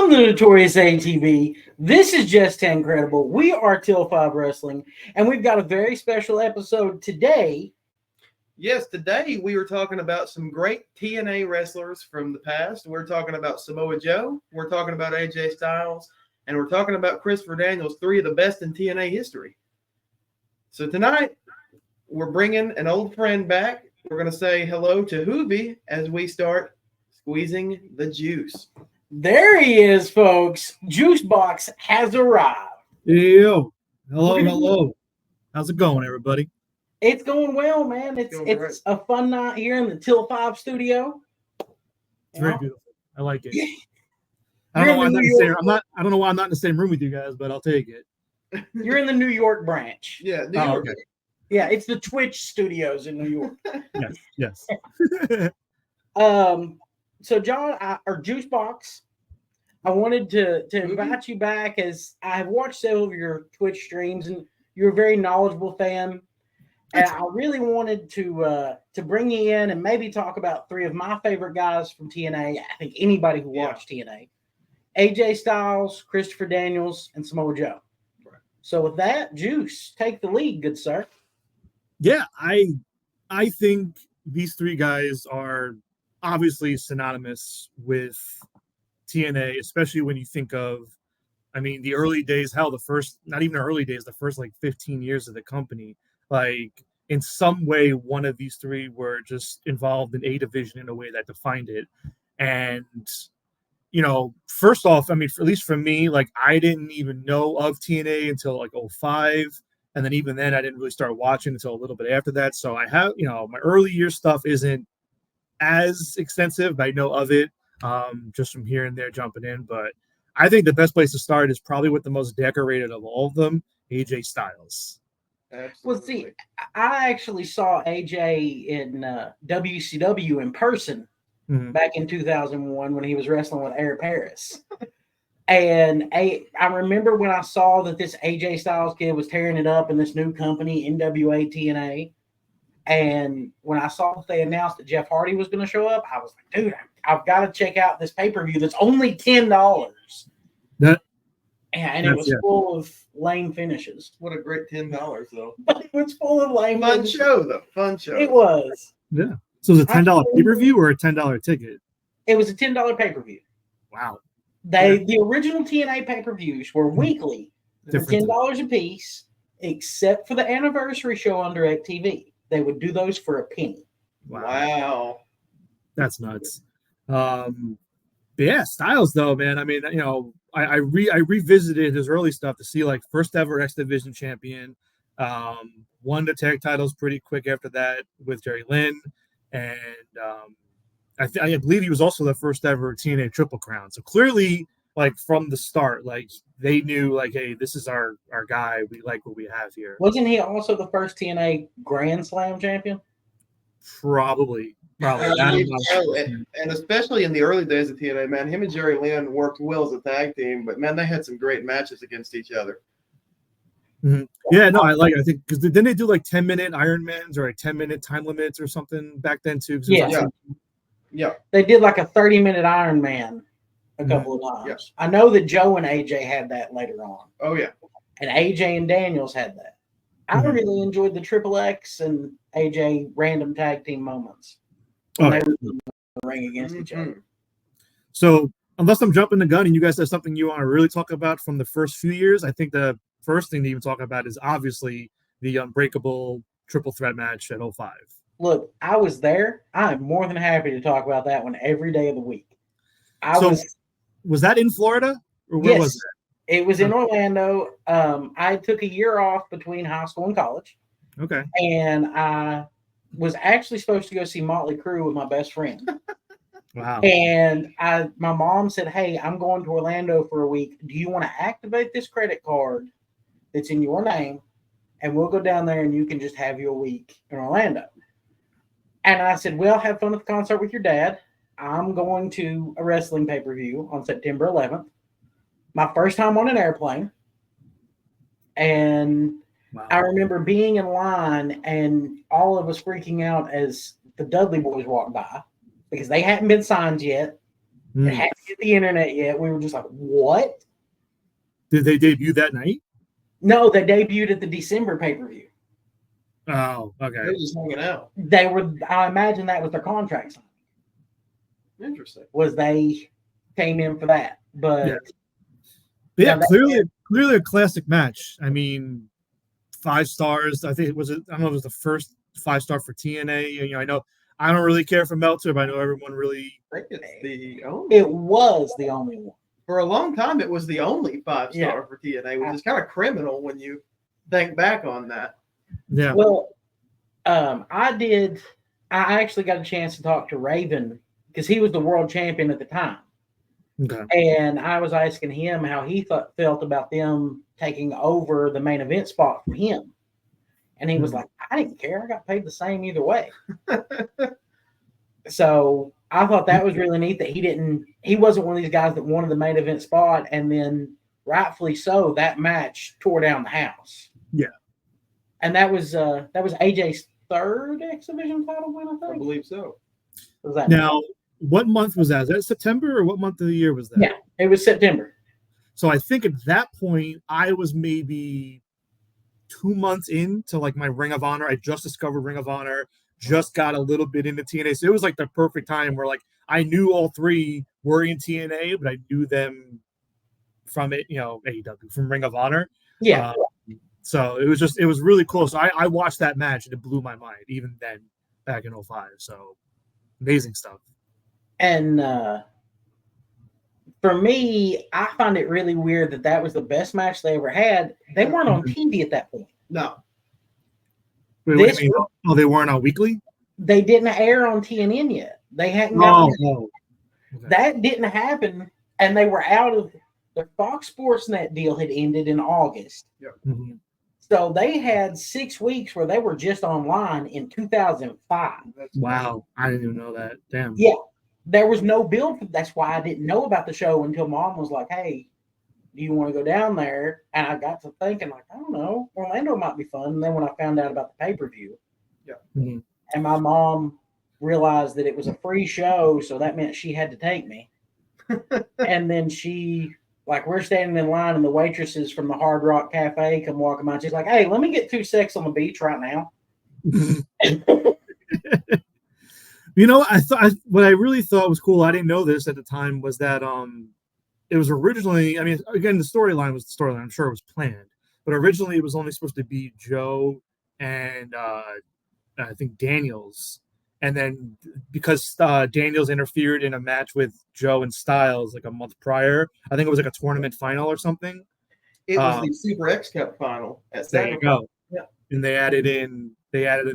From the Notorious ATV, this is Just Incredible. We are Till 5 Wrestling, and we've got a very special episode today. Yes, today we were talking about some great TNA wrestlers from the past. We're talking about Samoa Joe, we're talking about AJ Styles, and we're talking about Christopher Daniels, three of the best in TNA history. So tonight, we're bringing an old friend back. We're going to say hello to Hoovy as we start squeezing the juice. There he is, folks. Juicebox has arrived. Yo, hello. How's it going, everybody? It's going well, man. It's a fun night here in the Till 5 studio. It's very beautiful. I like it. I don't know why I'm not in the same room with you guys, but I'll take it. You're in the New York branch. Yeah, New York. Okay. Yeah, it's the Twitch studios in New York. Yes. So John, or Juicebox, I wanted to invite you back as I have watched several of your Twitch streams, and you're a very knowledgeable fan. And I really wanted to bring you in and maybe talk about three of my favorite guys from TNA. I think anybody who watched TNA: AJ Styles, Christopher Daniels, and Samoa Joe. Right. So with that, Juice, take the lead, good sir. Yeah, I think these three guys are obviously synonymous with TNA, especially when you think of, the early days, not even the early days, the first like 15 years of the company, like in some way, one of these three were just involved in A division in a way that defined it. And, first off, at least for me, like I didn't even know of TNA until like 2005. And then even then I didn't really start watching until a little bit after that. So I have, my early year stuff isn't as extensive, but I know of it just from here and there jumping in. But I think the best place to start is probably with the most decorated of all of them, AJ Styles. Absolutely. Well, see, I actually saw AJ in WCW in person back in 2001 when he was wrestling with Air Paris. And I remember when I saw that this AJ Styles kid was tearing it up in this new company, NWA TNA. And when I saw that they announced that Jeff Hardy was going to show up, I was like, dude, I've got to check out this pay-per-view that's only $10. And it was full of lame finishes. What a great $10, though. But it was full of lame finishes. Fun show. It was. Yeah. So it was a $10 pay-per-view or a $10 ticket? It was a $10 pay-per-view. Wow. The original TNA pay-per-views were weekly for $10 a piece, except for the anniversary show on DirecTV. They would do those for a penny. Wow. That's nuts. But yeah, Styles though, man. I revisited his early stuff to see like first ever X Division champion. Won the tag titles pretty quick after that with Jerry Lynn, and I believe he was also the first ever TNA Triple Crown. So clearly, like from the start, like they knew, like, hey, this is our guy. We like what we have here. Wasn't he also the first TNA Grand Slam champion? Probably. And especially in the early days of TNA, man, him and Jerry Lynn worked well as a tag team, but man, they had some great matches against each other. Mm-hmm. Yeah, no, I think because didn't they do like 10-minute Ironmans or like 10-minute time limits or something back then too? Yeah. They did like a 30-minute Ironman a couple of times. Yeah. I know that Joe and AJ had that later on. Oh yeah, and AJ and Daniels had that. I really enjoyed the Triple X and AJ random tag team moments when they were in the ring against each other. So, unless I'm jumping the gun and you guys have something you want to really talk about from the first few years, I think the first thing to even talk about is obviously the Unbreakable triple threat match at 05. Look, I was there. I'm more than happy to talk about that one every day of the week. Was that in Florida? Or where was that? It was in Orlando. I took a year off between high school and college. Okay. And I was actually supposed to go see Motley Crue with my best friend. Wow. And my mom said, hey, I'm going to Orlando for a week. Do you want to activate this credit card that's in your name? And we'll go down there and you can just have your week in Orlando. And I said, well, have fun at the concert with your dad. I'm going to a wrestling pay-per-view on September 11th. My first time on an airplane. And I remember being in line and all of us freaking out as the Dudley Boys walked by because they hadn't been signed yet. It hadn't hit the internet yet. We were just like, what? Did they debut that night? No, they debuted at the December pay-per-view. Oh, okay. They're just hanging out. I imagine that was their contract sign. Interesting. Was they came in for that. But yeah, clearly a classic match. I mean, 5 stars. I think I don't know if it was the first 5-star for TNA. I know I don't really care for Meltzer, but I know everyone really. I think it's the only. It was the only one. For a long time, it was the only 5-star for TNA, which is kind of criminal when you think back on that. Yeah. Well, I actually got a chance to talk to Raven because he was the world champion at the time. Okay. And I was asking him how he felt about them taking over the main event spot for him. And he was like, I didn't care. I got paid the same either way. So I thought that was really neat that he wasn't one of these guys that wanted the main event spot. And then rightfully so, that match tore down the house. Yeah. And that was AJ's third X Division title win, I think. I believe so. Was that now, what month was that? Is that September or what month of the year was that? Yeah, it was September. So I think at that point, I was maybe 2 months into like my Ring of Honor. I just discovered Ring of Honor, just got a little bit into TNA. So it was like the perfect time where like I knew all 3 were in TNA, but I knew them from it, AEW, from Ring of Honor. Yeah. So it was really cool. So I watched that match and it blew my mind even then back in 05. So amazing stuff. And for me, I find it really weird that was the best match they ever had. They weren't on TV at that point. No. Wait, what do you mean? Oh, they weren't on weekly? They didn't air on TNN yet. They hadn't. No. Okay. That didn't happen, and they were out of the Fox Sports Net deal had ended in August. Yeah. Mm-hmm. So they had 6 weeks where they were just online in 2005. Wow, I didn't even know that. Damn. Yeah. There was no build. That's why I didn't know about the show until Mom was like, hey, do you want to go down there? And I got to thinking, like, I don't know, Orlando might be fun. And then when I found out about the pay-per-view, and my mom realized that it was a free show, so that meant she had to take me. And then we're standing in line, and the waitresses from the Hard Rock Cafe come walking by. She's like, hey, let me get 2 secs on the beach right now. What I really thought was cool, I didn't know this at the time, was that it was originally, I mean, again, the storyline was the storyline. I'm sure it was planned. But originally it was only supposed to be Joe and I think Daniels. And then because Daniels interfered in a match with Joe and Styles like a month prior, I think it was like a tournament final or something. It was the Super X Cup final. There you go. Yeah. And they added them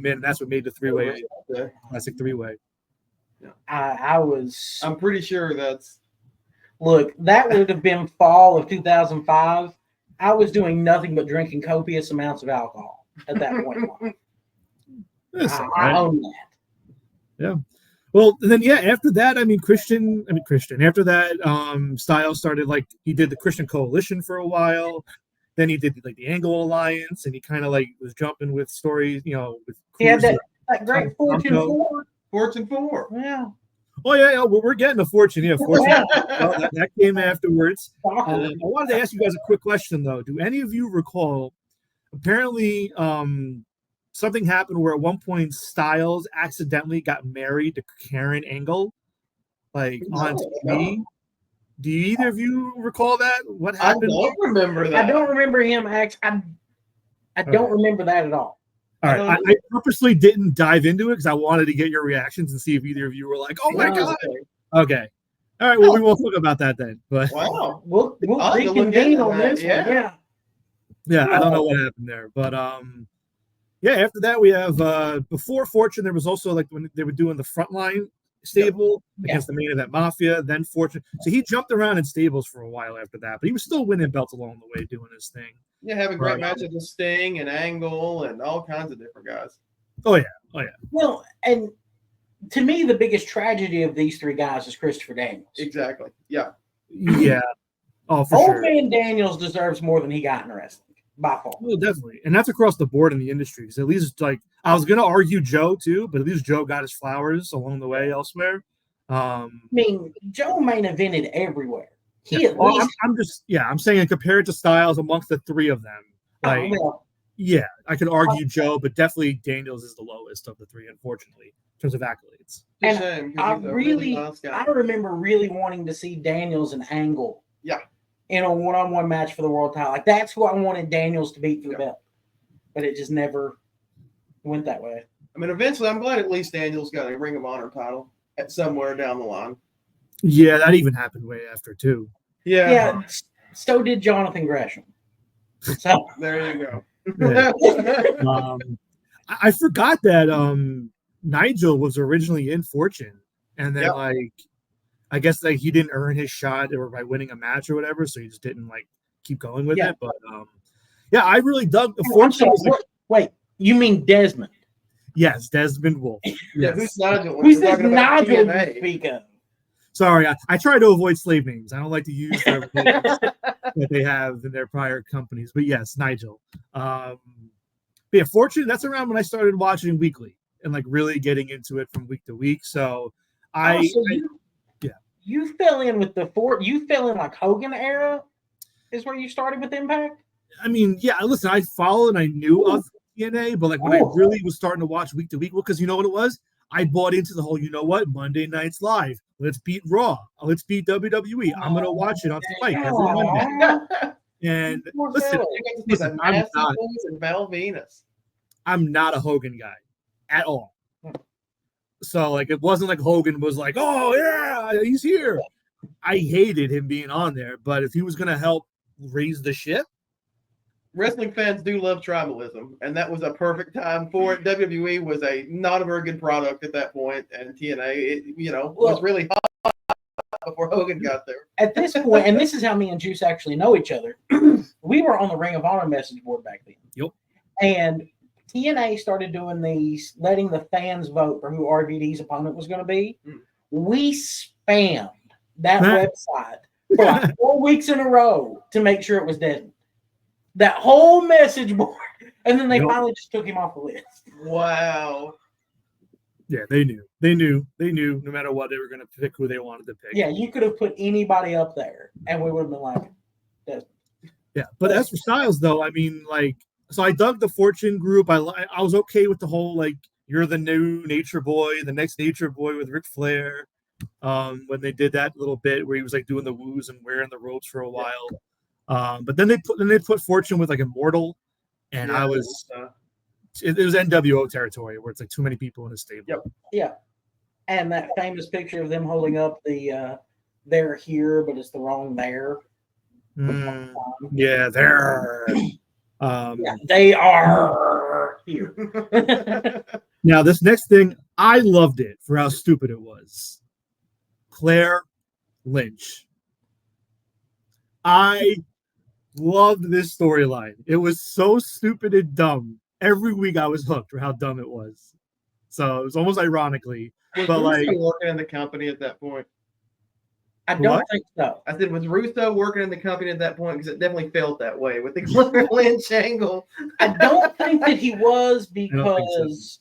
in, and that's what made the 3-way, classic 3-way. Yeah. I'm pretty sure that's. Look, that would have been fall of 2005. I was doing nothing but drinking copious amounts of alcohol at that point. I own that. Yeah. Well, then, after that, Christian, after that, Styles started, like, he did the Christian Coalition for a while. Then he did, like, the Angle Alliance, and he kind of, like, was jumping with stories, with he had that great Fortune 4. Fortune 4. Yeah. Oh, yeah, we're getting a Fortune. Yeah, Fortune. that came afterwards. I wanted to ask you guys a quick question, though. Do any of you recall, apparently, something happened where at one point Styles accidentally got married to Karen Angle, like on TV? No. Do either of you recall that? What happened? I don't remember that. I don't remember him. I don't remember that at all. All right, I purposely didn't dive into it because I wanted to get your reactions and see if either of you were like, "Oh my god!" Okay, all right. Well, we won't talk about that then. But wow, we'll reconvene on this. Yeah. I don't know what happened there, but after that we have before Fortune, there was also like when they were doing the Frontline stable against the Main Event Mafia, then Fortune. So he jumped around in stables for a while after that, but he was still winning belts along the way, doing his thing. Yeah, having great matches with Sting and Angle and all kinds of different guys. Oh yeah. Well, and to me, the biggest tragedy of these 3 guys is Christopher Daniels. Exactly. Yeah. Yeah. Oh, for sure. Old Man Daniels deserves more than he got in wrestling, by far. Well, definitely. And that's across the board in the industry. Because at least, like, I was going to argue Joe, too, but at least Joe got his flowers along the way elsewhere. I mean, Joe main evented everywhere. He yeah. at Well, least. I'm saying compared to Styles amongst the three of them, like, Well, yeah, I could argue Joe, but definitely Daniels is the lowest of the three, unfortunately, in terms of accolades. and Shame, I he's a really nice guy. I remember really wanting to see Daniels and Angle. Yeah. In a one-on-one match for the world title. Like, that's who I wanted Daniels to beat for the belt. But it just never went that way. I mean, eventually, I'm glad at least Daniels got a Ring of Honor title at somewhere down the line. Yeah, that even happened way after, too. Yeah, so did Jonathan Gresham. So there you go. Yeah. I forgot that Nigel was originally in Fortune, and then I guess like he didn't earn his shot or by winning a match or whatever, so he just didn't like keep going with it. But yeah, I really dug the Fortune. Wait, you mean Desmond? Yes, Desmond Wolf. Yes. Who's Nigel? Who's this Nigel you speak of? Sorry, I try to avoid slave names. I don't like to use their names that they have in their prior companies. But yes, Nigel. But yeah, Fortune, that's around when I started watching weekly and like really getting into it from week to week. So you fell in with you fell in like Hogan era is where you started with Impact? I mean, yeah, listen, I followed and I knew of TNA, but like when I really was starting to watch week to week, well, because you know what it was? I bought into the whole, you know what, Monday Nights Live. Let's beat Raw. Let's beat WWE. I'm gonna watch it on Spike every Monday. And listen, I'm not a Hogan guy at all. So like it wasn't like Hogan was like, oh yeah, he's here. I hated him being on there, but if he was gonna help raise the ship. Wrestling fans do love tribalism, and that was a perfect time for it. WWE was not a very good product at that point, and TNA, was really hot before Hogan got there. At this point, and this is how me and Juice actually know each other, we were on the Ring of Honor message board back then. Yep. And TNA started doing these, letting the fans vote for who RVD's opponent was going to be. We spammed that website for like 4 weeks in a row to make sure it was Desmond. That whole message board. And then they finally just took him off the list. Wow. Yeah, they knew. No matter what, they were going to pick who they wanted to pick. Yeah, you could have put anybody up there, and we would have been like, Desmond. Yeah, but as for Styles, though, I mean, like, so I dug the Fortune group. I was okay with the whole, like, you're the new Nature Boy, the next Nature Boy with Ric Flair. When they did that little bit where he was like doing the woos and wearing the ropes for a while. But then they put Fortune with like Immortal, and I was it was NWO territory where it's like too many people in a stable. Yep. Yeah, and that famous picture of them holding up the "they're here, but it's the wrong there." Yeah, they're. They are here. Now, this next thing, I loved it for how stupid it was. Claire Lynch. I loved this storyline. It was so stupid and dumb. Every week I was hooked for how dumb it was. So it was almost ironically. Was but Russo like working in the company at that point? I don't think so. I said, was Russo working in the company at that point? Because it definitely felt that way with the Claire Lynch angle. I don't think that he was because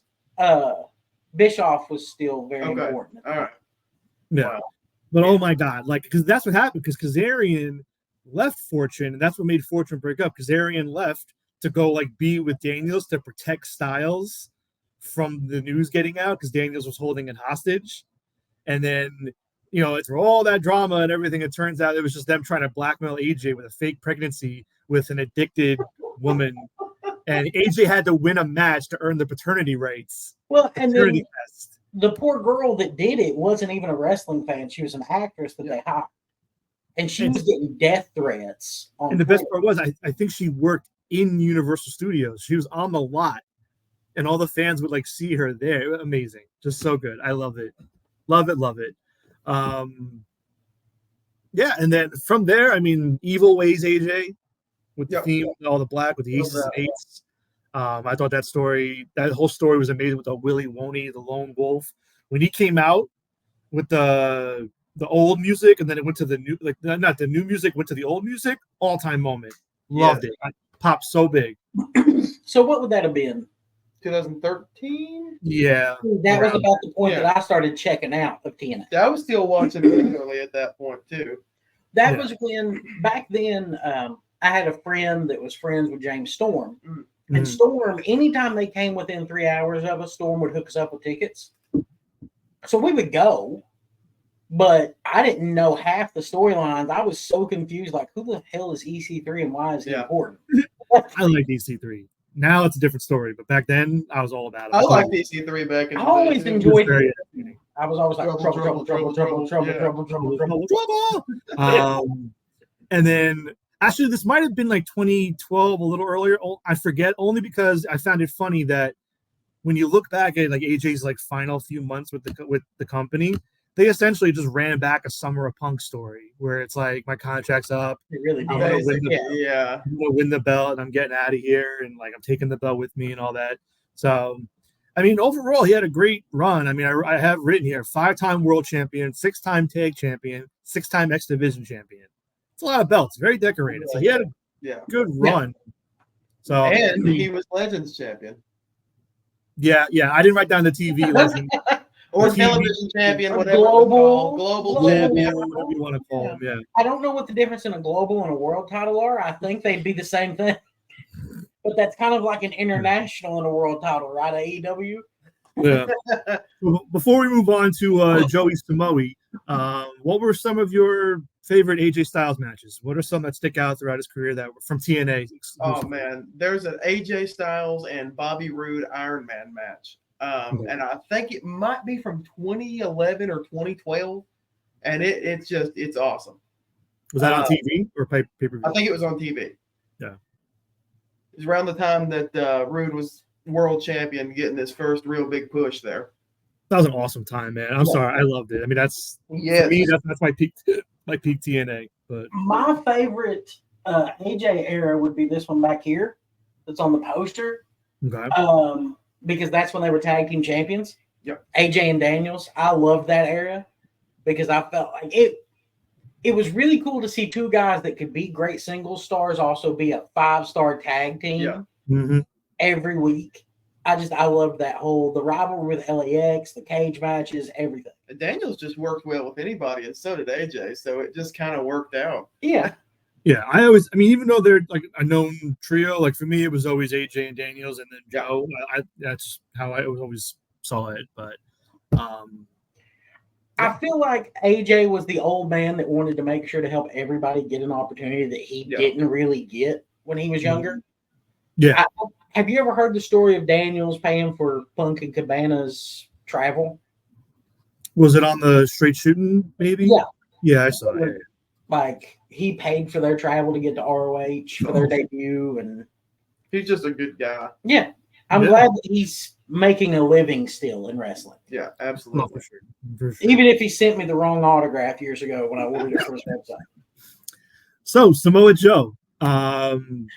Bischoff was still very important. All right. Yeah. Wow. But oh my God, like, because that's what happened. Because Kazarian left Fortune, and that's what made Fortune break up. Kazarian left to go like be with Daniels to protect Styles from the news getting out because Daniels was holding it hostage. And then, it's for all that drama and everything. It turns out it was just them trying to blackmail AJ with a fake pregnancy with an addicted woman. And AJ had to win a match to earn the paternity rights. Well, and then the poor girl that did it wasn't even a wrestling fan. She was an actress that they hired. And she was getting death threats. And the best part was, I think she worked in Universal Studios. She was on the lot. And all the fans would like see her there. It was amazing. Just so good. I love it. Love it. Love it. Yeah. And then from there, I mean, Evil Ways AJ with the theme, all the black with the aces and eights. I thought that whole story was amazing with the Willie Woney, the lone wolf. When he came out with the old music and then it went to the new, like not the new music, went to the old music, all-time moment. Loved it. I popped so big. So what would that have been? 2013. Yeah. That was around- about the point Yeah. that I started checking out of TNA. I was still watching regularly at that point too. That Yeah. was when back then I had a friend that was friends with James Storm. And Mhm. Storm, anytime they came within 3 hours of us, Storm would hook us up with tickets. So we would go, but I didn't know half the storylines. I was so confused, like, who the hell is EC3 and why is he Yeah. important? I like EC3. Now it's a different story, but back then I was all about it. I thought liked EC3 back in I the always day. it was enjoyed very it. I was always like, Trouble, trouble. And then actually, this might have been like 2012, a little earlier. I forget, only because I found it funny that when you look back at like AJ's like final few months with the company, they essentially just ran back a Summer of Punk story where it's like my contract's up, It really I'm did. gonna win Yeah. I'm gonna win the belt and I'm getting out of here and like I'm taking the belt with me and all that. So, I mean, overall, he had a great run. I mean, I have written here 5-time world champion, 6-time tag champion, 6-time X Division champion. It's a lot of belts, very decorated. So he had a Yeah. good run. So And he was Legends champion. yeah, I didn't write down the TV legend. Or TV television champion, or whatever global- global global- champion. Whatever you want to call him, yeah. I don't know what the difference in a global and a world title are. I think they'd be the same thing. But that's kind of like an international and a world title, right? AEW. Yeah. So before we move on to Joey Samoa, what were some of your favorite AJ Styles matches? What are some that stick out throughout his career that were from TNA? Oh man, there's an AJ Styles and Bobby Roode Iron Man match. And I think it might be from 2011 or 2012. And it's awesome. Was that on TV or pay-per-view? I think it was on TV. Yeah. It was around the time that Roode was world champion, getting his first real big push there. That was an awesome time, man. I'm sorry, I loved it. I mean, that's for me, that's my peak TNA. But my favorite AJ era would be this one back here, that's on the poster. Okay. Because that's when they were tag team champions. Yep. AJ and Daniels. I loved that era because I felt like it was really cool to see two guys that could be great singles stars also be a 5-star tag team every week. I loved that the rivalry with LAX, the cage matches, everything. Daniels just worked well with anybody, and so did AJ. So it just kind of worked out. Yeah. Yeah, even though they're like a known trio, like for me, it was always AJ and Daniels, and then Joe. That's how I always saw it. But I feel like AJ was the old man that wanted to make sure to help everybody get an opportunity that he didn't really get when he was younger. Yeah. Have you ever heard the story of Daniels paying for Punk and Cabana's travel? Was it on the straight shooting, maybe? Yeah. Yeah, I saw it. Like, he paid for their travel to get to ROH for their debut. And he's just a good guy. Yeah. I'm glad that he's making a living still in wrestling. Yeah, absolutely. Oh, for sure. Even if he sent me the wrong autograph years ago when I ordered it from his website. So, Samoa Joe, again,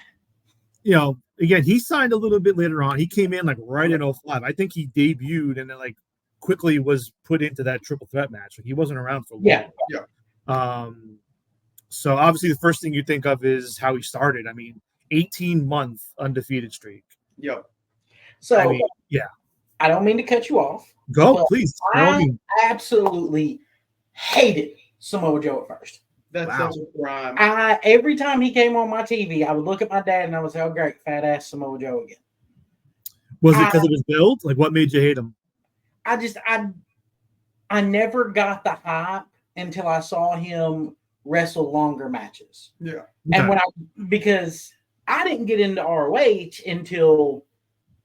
he signed a little bit later on. He came in like right in 05. I think he debuted and then like quickly was put into that triple threat match. Like, he wasn't around for long. Yeah. So obviously the first thing you think of is how he started. I mean, 18-month undefeated streak. Yep. So I mean, I don't mean to cut you off. Go, please. I absolutely hated Samoa Joe at first. That's such a crime. Every time he came on my TV, I would look at my dad and I would say, "Oh, great, fat ass Samoa Joe again." Was it because of his build? Like, what made you hate him? I never got the hype until I saw him wrestle longer matches. Yeah. And because I didn't get into ROH until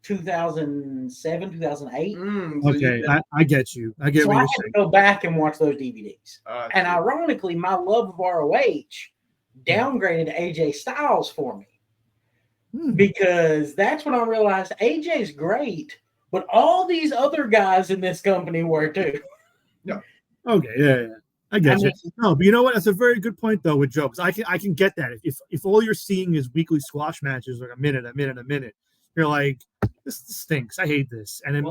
2007, 2008. Okay, I get you. I get so what I you're had saying. to go back and watch those DVDs. And ironically, my love of ROH downgraded AJ Styles for me. Because that's when I realized AJ's great, but all these other guys in this company were too. Yeah. Okay, yeah. I get you. No, but you know what? That's a very good point though with Joe, because I can get that. If all you're seeing is weekly squash matches, like a minute, you're like, this stinks. I hate this. And then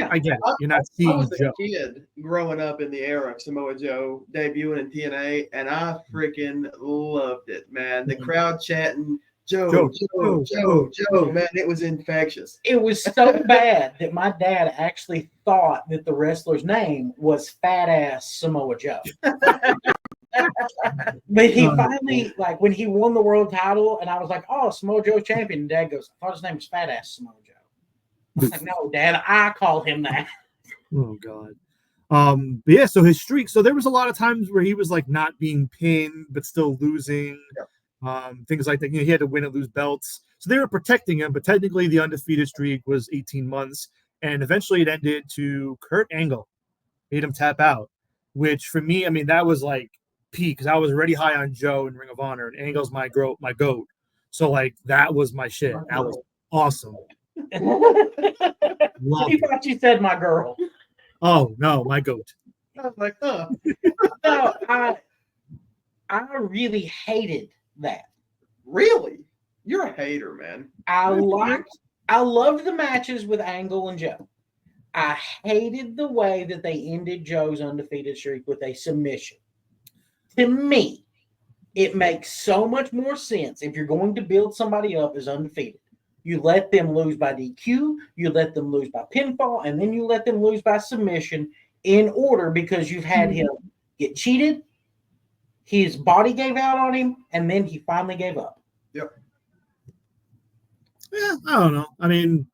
I get it. You're not seeing I was Joe. a kid growing up in the era of Samoa Joe debuting in TNA, and I freaking loved it, man. The crowd chanting Joe, man, it was infectious. It was so bad that my dad actually thought that the wrestler's name was Fat Ass Samoa Joe. But he finally, like, when he won the world title, and I was like, "Oh, Samoa Joe champion." And Dad goes, "I thought his name was Fat Ass Samoa Joe." I was like, "No, Dad, I call him that." Oh God. But yeah, so his streak. So there was a lot of times where he was like not being pinned, but still losing. Things like that. You know, he had to win and lose belts. So they were protecting him, but technically the undefeated streak was 18 months. And eventually it ended to Kurt Angle. Made him tap out, which for me, I mean, that was like peak because I was already high on Joe in Ring of Honor, and Angle's my goat. So like that was my shit. That was awesome. He thought you said my girl. Oh no, my goat. I was like, huh. No, I really hated that. Really? You're a hater, man. I loved the matches with Angle and Joe. I hated the way that they ended Joe's undefeated streak with a submission. To me, it makes so much more sense if you're going to build somebody up as undefeated. You let them lose by DQ, you let them lose by pinfall, and then you let them lose by submission in order because you've had him get cheated, his body gave out on him, and then he finally gave up. Yep. Yeah, I don't know. I mean,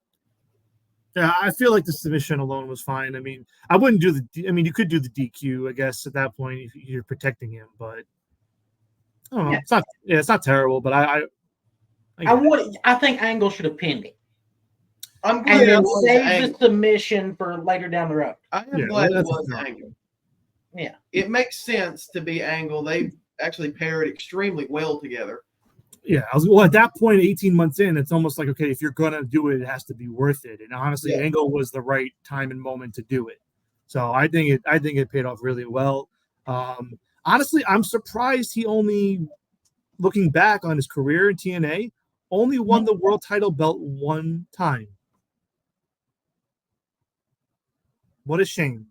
yeah, I feel like the submission alone was fine. I mean, I wouldn't do you could do the DQ, I guess, at that point if you're protecting him, but I don't know. Yeah. It's not terrible, but I think Angle should have pinned it. I'm glad and then save the submission for later down the road. I am glad it was Angle. Yeah. It makes sense to be Angle. They actually paired extremely well together. Yeah, at that point, 18 months in, it's almost like, okay, if you're gonna do it, it has to be worth it. And honestly, Angle was the right time and moment to do it. So I think it paid off really well. Honestly, I'm surprised he only, looking back on his career in TNA, only won the world title belt one time. What a shame.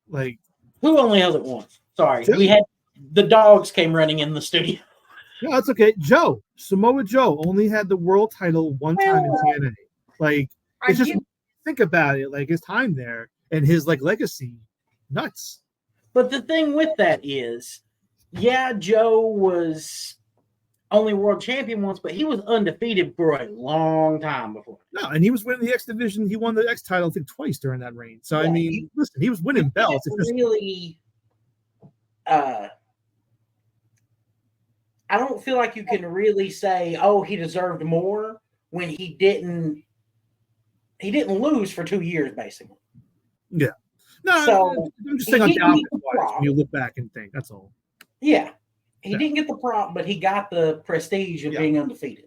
Like, who only has it once? Sorry, we had the dogs came running in the studio. No, that's okay. Samoa Joe only had the world title one time in TNA. Like, it's just think about it. Like his time there and his like legacy, nuts. But the thing with that is, Joe was only world champion once, but he was undefeated for a long time before. No, and he was winning the X division. He won the X title, I think, twice during that reign. So I mean, listen, he was winning belts. It's really, I don't feel like you can really say, "Oh, he deserved more" when he didn't lose for 2 years, basically. Yeah. No, so I'm just saying on the opposite wise, when you look back and think, that's all. Yeah. He didn't get the prop, but he got the prestige of being undefeated.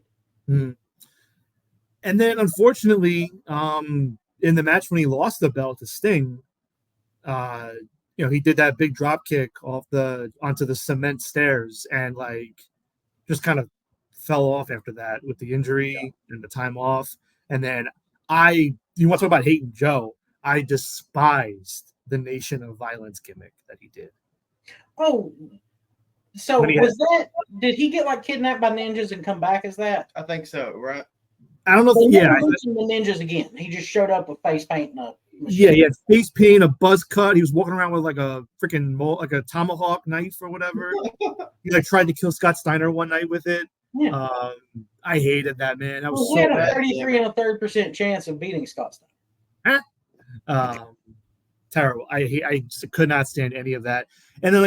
Mm-hmm. And then, unfortunately, in the match when he lost the belt to Sting, he did that big drop kick onto the cement stairs and like just kind of fell off after that with the injury and the time off. And then you want to talk about hating Joe? I despised the Nation of Violence gimmick that he did. Oh, so did he get like kidnapped by ninjas and come back as that? I think so, right? I don't know. The ninjas again. He just showed up with face paint and he had face paint, a buzz cut. He was walking around with like a freaking like a tomahawk knife or whatever. He like tried to kill Scott Steiner one night with it. Yeah. I hated that, man. That was he had a 33 1/3% chance of beating Scott Steiner. Terrible. I just could not stand any of that. And then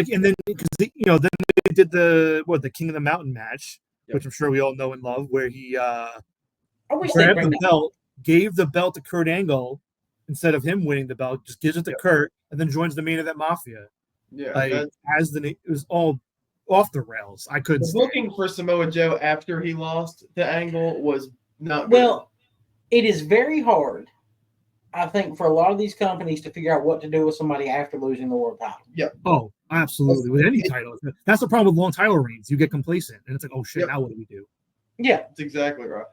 because then they did the King of the Mountain match, which I'm sure we all know and love, where he grabbed the belt, gave the belt to Kurt Angle instead of him winning the belt, just gives it to Kurt, and then joins the main event Mafia. Yeah, it was all off the rails. I couldn't. Looking for Samoa Joe after he lost to Angle was not good. Well. It is very hard, I think, for a lot of these companies to figure out what to do with somebody after losing the world title. Yeah. Oh, absolutely. With any title, that's the problem with long title reigns. You get complacent, and it's like, oh shit, now what do we do? Yeah, that's exactly right.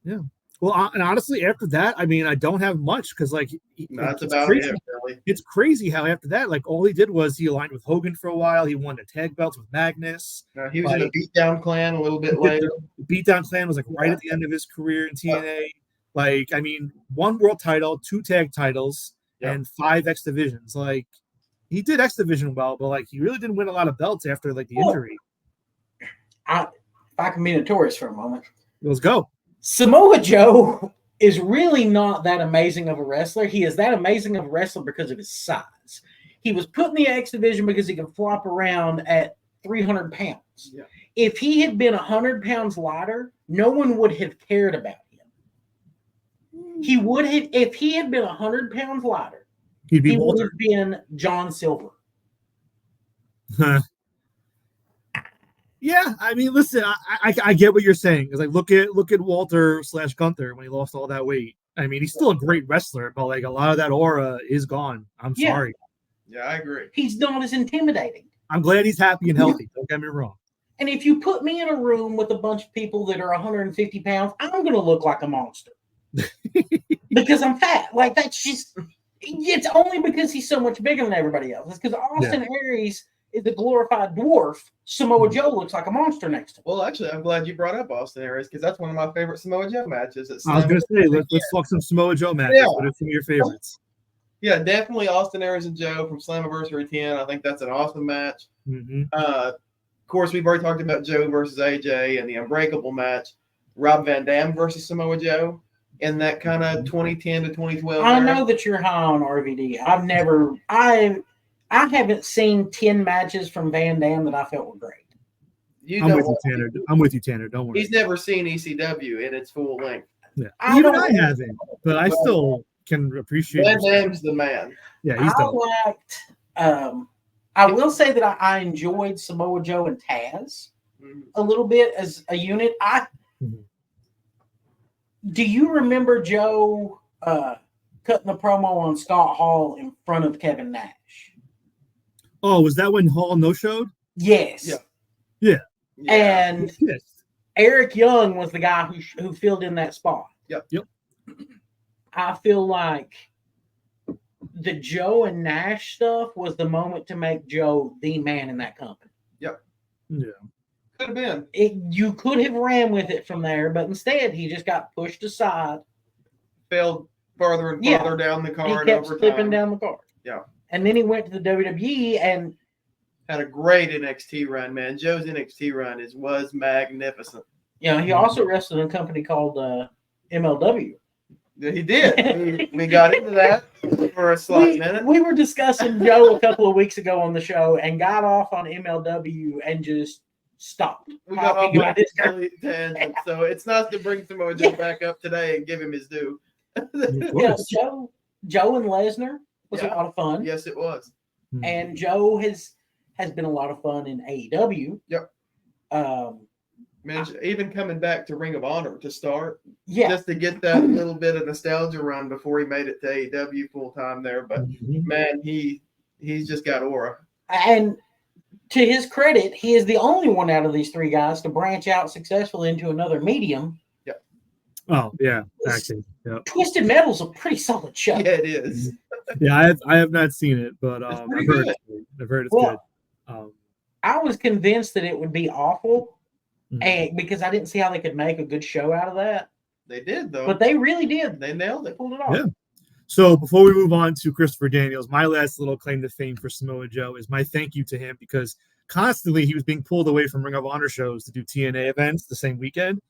Yeah. Well, and honestly, after that, I mean, I don't have much because, like, That's it's about crazy. it, really. It's crazy how after that, like, all he did was he aligned with Hogan for a while. He won the tag belts with Magnus. He was in a Beatdown Clan a little bit later. Beatdown Clan was like right at the end of his career in TNA. Like, I mean, 1 world title, 2 tag titles, and 5 X divisions. Like, he did X division well, but like, he really didn't win a lot of belts after like the injury. If I can be Notorious for a moment, Let's go. Samoa Joe is really not that amazing of a wrestler. He is that amazing of a wrestler because of his size. He was put in the X division because he can flop around at 300 pounds. Yeah. If he had been 100 pounds lighter, no one would have cared about him. He would have, if he had been 100 pounds lighter, he would have been John Silver. Yeah, I mean, listen, I get what you're saying. It's like look at Walter / Gunther when he lost all that weight. I mean, he's still a great wrestler, but like a lot of that aura is gone. I'm sorry. Yeah, I agree. He's not as intimidating. I'm glad he's happy and healthy. Don't get me wrong. And if you put me in a room with a bunch of people that are 150 pounds, I'm going to look like a monster because I'm fat. Like that's just. It's only because he's so much bigger than everybody else. It's because Austin Aries is a glorified dwarf. Samoa Joe looks like a monster next to him. Well, actually, I'm glad you brought up Austin Aries because that's one of my favorite Samoa Joe matches. I was going to say, let's talk some Samoa Joe matches. Yeah. What are some of your favorites? Yeah, definitely Austin Aries and Joe from Slammiversary 10. I think that's an awesome match. Mm-hmm. Of course, we've already talked about Joe versus AJ and the Unbreakable match. Rob Van Dam versus Samoa Joe in that kind of 2010 to 2012. I know that you're high on RVD. I haven't seen 10 matches from Van Dam that I felt were great. I'm with you, Tanner. Don't worry. He's never seen ECW in its full length. Yeah. Even I haven't, but I still can appreciate Van Dam's the man. Yeah, he's dope. I will say that I enjoyed Samoa Joe and Taz a little bit as a unit. Do you remember Joe cutting the promo on Scott Hall in front of Kevin Nash? Oh, was that when Hall no-showed? Yes. Yeah. And Eric Young was the guy who filled in that spot. Yep. I feel like the Joe and Nash stuff was the moment to make Joe the man in that company. Yep. Yeah. Could have been. You could have ran with it from there, but instead he just got pushed aside. Failed farther and farther down the card. He kept over slipping time. down the card. Yeah. And then he went to the WWE and had a great NXT run, man. Joe's NXT run was magnificent. Yeah, he also wrestled in a company called MLW. He did. we got into that for a slight minute. We were discussing Joe a couple of weeks ago on the show and got off on MLW and just stopped. We got off on this tangent, so it's nice to bring Samoa Joe back up today and give him his due. Yeah, Joe and Lesnar was a lot of fun. Yes, it was. And Joe has been a lot of fun in AEW. Yep. Even coming back to Ring of Honor to start. Yeah. Just to get that little bit of nostalgia run before he made it to AEW full time there. But man, he's just got aura. And to his credit, he is the only one out of these 3 guys to branch out successfully into another medium. Yep. Oh, yeah. Actually. Yep. Twisted Metal's a pretty solid show. Yeah, it is. Yeah, I have not seen it, but I've heard it's good. I was convinced that it would be awful, and because I didn't see how they could make a good show out of that. They did, though. But they really did. They nailed it. They pulled it off. Yeah. So before we move on to Christopher Daniels, my last little claim to fame for Samoa Joe is my thank you to him because constantly he was being pulled away from Ring of Honor shows to do TNA events the same weekend.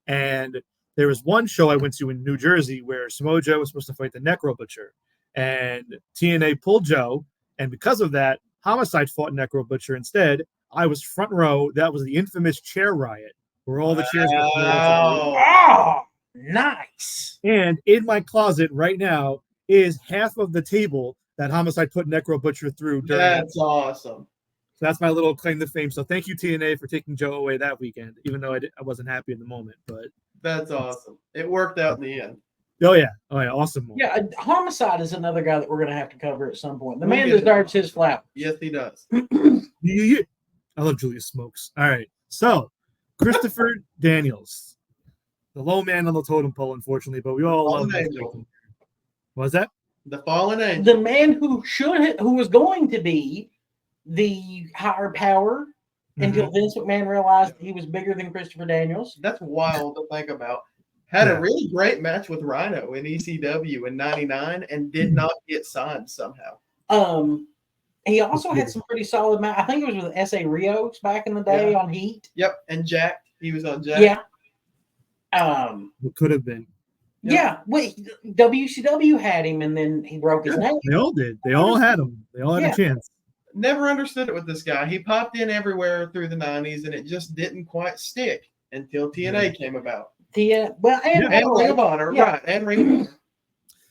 And there was one show I went to in New Jersey where Samoa Joe was supposed to fight the Necro Butcher. And TNA pulled Joe. And because of that, Homicide fought Necro Butcher instead. I was front row. That was the infamous chair riot where all the chairs were Oh, nice. And in my closet right now is half of the table that Homicide put Necro Butcher through. That's awesome. So that's my little claim to fame. So thank you, TNA, for taking Joe away that weekend, even though I wasn't happy in the moment. But that's awesome. It worked out in the end. Oh, yeah. Awesome. Yeah, Homicide is another guy that we're going to have to cover at some point. The man deserves his flowers. Yes, he does. I love Julius Smokes. All right. So, Christopher Daniels. low man on the totem pole, unfortunately, but we all love him. What was that? The fallen angel. The man who was going to be the higher power until Vince McMahon realized he was bigger than Christopher Daniels. That's wild to think about. Had a really great match with Rhino in ECW in '99 and did not get signed somehow. He also had some pretty solid match. I think it was with S.A. Rios back in the day on Heat. Yep, and Jack. He was on Jack. Yeah. It could have been. Yeah. Wait, WCW had him, and then he broke his name. They all did. They all had him. They all had a chance. Never understood it with this guy. He popped in everywhere through the '90s, and it just didn't quite stick until TNA came about. And Ring of Honor, right? And Ring of Honor.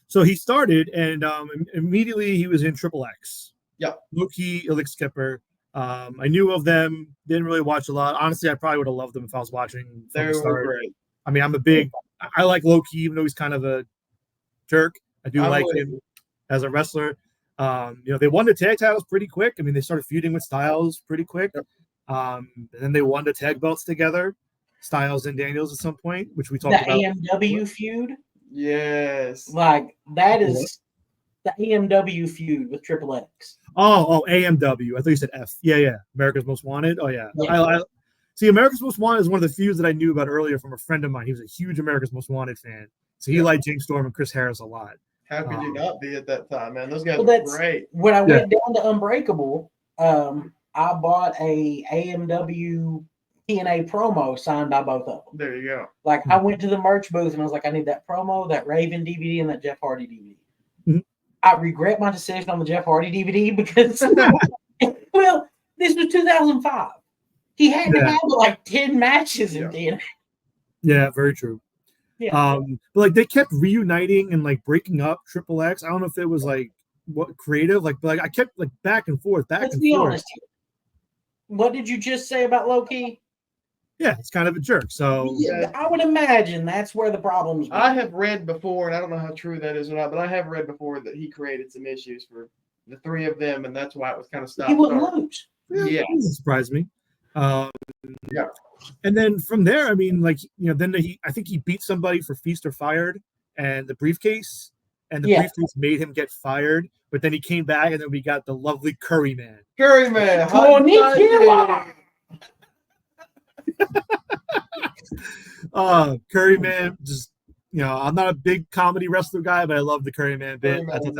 So he started, and immediately he was in Triple X. Yeah, Low-key, Elix Skipper. I knew of them. Didn't really watch a lot. Honestly, I probably would have loved them if I was watching from the start. Great. I mean, I like Low-key, even though he's kind of a jerk. I do like him as a wrestler. They won the tag titles pretty quick. I mean, they started feuding with Styles pretty quick. Yep. And then they won the tag belts together, Styles and Daniels at some point, which we talked about. The AMW feud? Yes. Like, that is the AMW feud with Triple X. Oh, AMW. I thought you said F. Yeah. America's Most Wanted. Oh, yeah. I see, America's Most Wanted is one of the feuds that I knew about earlier from a friend of mine. He was a huge America's Most Wanted fan. So he liked James Storm and Chris Harris a lot. How could you not be at that time, man? Those guys were great. When I went down to Unbreakable, I bought a AMW TNA promo signed by both of them. There you go. Like, I went to the merch booth and I was like, I need that promo, that Raven DVD, and that Jeff Hardy DVD. I regret my decision on the Jeff Hardy DVD because, well, this was 2005. He had to have like 10 matches in TNA. Yeah, very true. Yeah. But like they kept reuniting and like breaking up Triple X. I don't know if it was like what creative, but I kept like back and forth. Let's be honest here. What did you just say about Low-Ki? Yeah, it's kind of a jerk. So I would imagine that's where the problems were. I have read before, and I don't know how true that is or not, but I have read before that he created some issues for the three of them, and that's why it was kind of stopped. He wouldn't lose. Yeah, it doesn't surprise me. And then from there, I mean, like, then I think he beat somebody for Feast or Fired and the briefcase, and the briefcase made him get fired. But then he came back, and then we got the lovely Curry Man. Curry Man. Curry Man, just I'm not a big comedy wrestler guy, but I love the Curry Man bit. I thought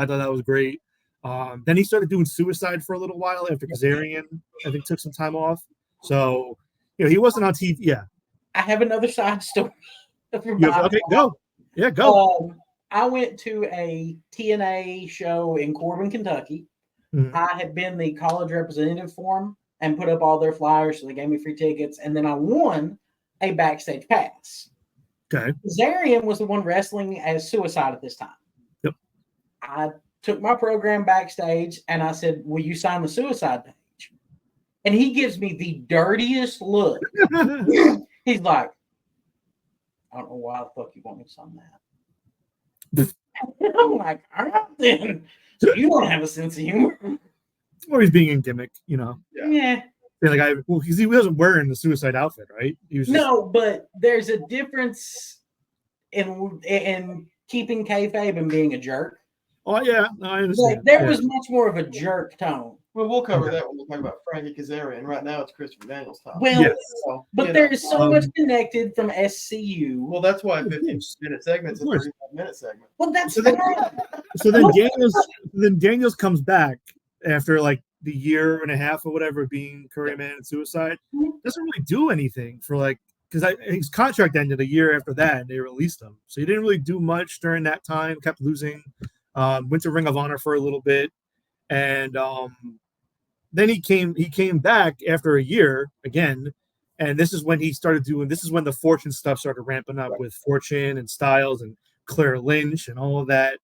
that was great. Then he started doing Suicide for a little while after Kazarian, I think, took some time off. So he wasn't on TV. Yeah, I have another side story. Okay, go. Yeah, go. I went to a TNA show in Corbin, Kentucky. I had been the college representative for them and put up all their flyers, so they gave me free tickets. And then I won a backstage pass. Okay. Kazarian was the one wrestling as Suicide at this time. Yep. I took my program backstage, and I said, will you sign the Suicide page? And he gives me the dirtiest look. He's like, I don't know why the fuck you want me to sign that. I'm like, all right then. So you don't have a sense of humor. Or he's being in gimmick, Yeah. Because he wasn't wearing the Suicide outfit, right? He was No, but there's a difference in keeping kayfabe and being a jerk. Oh yeah, no, I understand. Like, there was much more of a jerk tone. Well, we'll cover that when we talk about Frankie Kazarian. Right now, it's Christopher Daniels' time. Well, but there is so much connected from SCU. Well, that's why 15-minute segments and 35-minute segment. Well, that's so then Daniels comes back after like the year and a half or whatever being Curry Man and Suicide. Doesn't really do anything for because his contract ended a year after that and they released him. So he didn't really do much during that time. Kept losing. Went to Ring of Honor for a little bit, and then he came back after a year again, and this is when he started doing. This is when the Fortune stuff started ramping up with Fortune and Styles and Claire Lynch and all of that.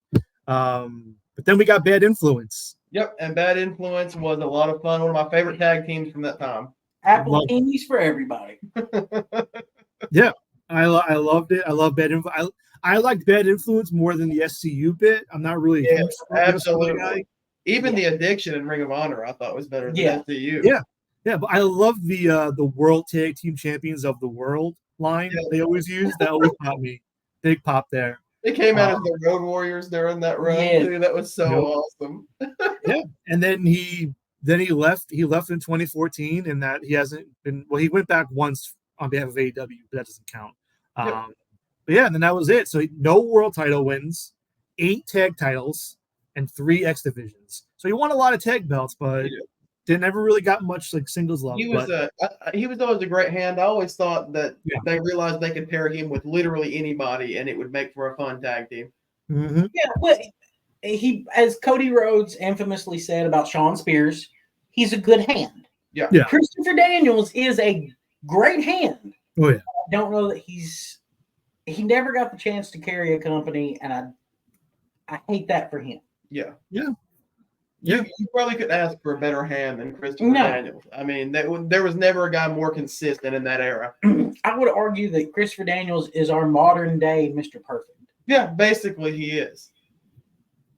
But then we got Bad Influence. Yep, and Bad Influence was a lot of fun. One of my favorite tag teams from that time. Apple Teenies for everybody. Yeah, I loved it. I love Bad Influence. I liked Bad Influence more than the SCU bit. I'm not really a huge absolutely guy. Even the Addiction in Ring of Honor, I thought was better than SCU. Yeah, but I love the World Tag Team Champions of the World. line Yeah. they always use. That always popped me. Big pop there. They came out as the Road Warriors during that run Yeah. too. That was so Yep. awesome. Yeah, and then he left. He left in 2014, and that he hasn't been. Well, he went back once on behalf of AEW, but that doesn't count. Yep. But yeah, and then that was it. So no world title wins, 8 tag titles, and 3 X divisions. So he won a lot of tag belts, but He did. they never really got much like singles love. He was he was always a great hand. I always thought that Yeah. they realized they could pair him with literally anybody, and it would make for a fun tag team. Mhm. Yeah, well, he, as Cody Rhodes infamously said about Shawn Spears, he's a good hand. Yeah. Yeah. Christopher Daniels is a great hand. Oh yeah. I don't know that he never got the chance to carry a company, and I hate that for him. Yeah. Yeah. You probably couldn't ask for a better hand than Christopher No. Daniels. I mean, there was never a guy more consistent in that era. I would argue that Christopher Daniels is our modern day Mr. Perfect. Yeah, basically he is.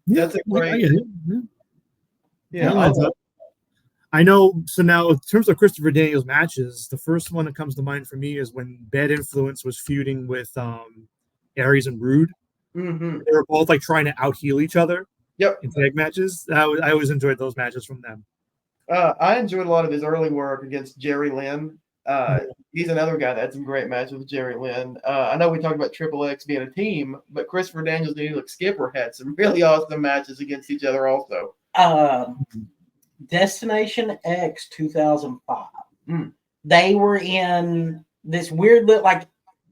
Yeah, That's a great. I get it. Yeah. Yeah, That lines up. I know. So now, in terms of Christopher Daniels matches, the first one that comes to mind for me is when Bad Influence was feuding with Aries and Rude. Mm-hmm. They were both like trying to out heel each other. Yep. In tag matches. I always enjoyed those matches from them. I enjoyed a lot of his early work against Jerry Lynn. He's another guy that had some great matches with Jerry Lynn. I know we talked about Triple X being a team, but Christopher Daniels and Elix Skipper had some really awesome matches against each other also. Destination X 2005. They were in this weird like